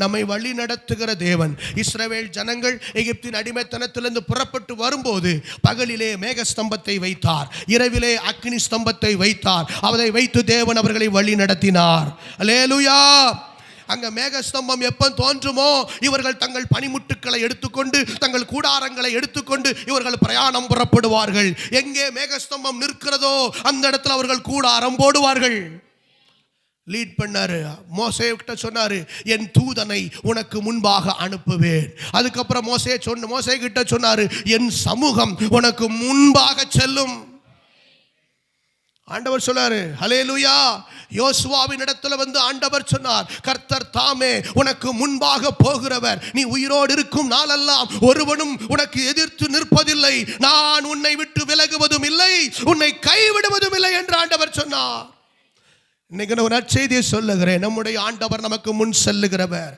நம்மை வழி நடத்துகிற தேவன். இஸ்ரவேல் ஜனங்கள் எகிப்தின் அடிமைத்தனத்திலிருந்து புறப்பட்டு வரும்போது பகலிலே மேகஸ்தம்பத்தை வைத்தார், இரவிலே அக்னி ஸ்தம்பத்தை வைத்தார். அதை வைத்து தேவன் அவர்களை வழி நடத்தினார். அல்லேலூயா. அங்க மேகஸ்தம்பம் எப்ப தோன்றுமோ இவர்கள் தங்கள் பனிமுட்டுக்களை எடுத்துக்கொண்டு தங்கள் கூடாரங்களை எடுத்துக்கொண்டு இவர்கள் பிரயாணம் புறப்படுவார்கள். எங்கே மேகஸ்தம்பம் நிற்கிறதோ அந்த இடத்துல அவர்கள் கூடாரம் போடுவார்கள். லீட் பண்ணாரு. மோசே கிட்ட சொன்னாரு, என் தூதனை உனக்கு முன்பாக அனுப்புவேன். அதுக்கப்புறம் மோசே கிட்ட சொன்னாரு, என் சமூகம் உனக்கு முன்பாக செல்லும். ஆண்டவர் சொன்னாரு. ஹல்லேலூயா. யோசுவாவின் இடத்துல வந்து ஆண்டவர் சொன்னார், கர்த்தர் தாமே உனக்கு முன்பாக போகிறவர். நீ உயிரோடு இருக்கும் நாளெல்லாம் ஒருவனும் உனக்கு எதிர்த்து நிற்பதில்லை. நான் உன்னை விட்டு விலகுவதும் இல்லை, உன்னை கைவிடுவதும் இல்லை என்று ஆண்டவர் சொன்னார். இன்னைக்கு நான் ஒரு நற்செய்தியை சொல்லுகிறேன். நம்முடைய ஆண்டவர் நமக்கு முன் செல்லுகிறவர்.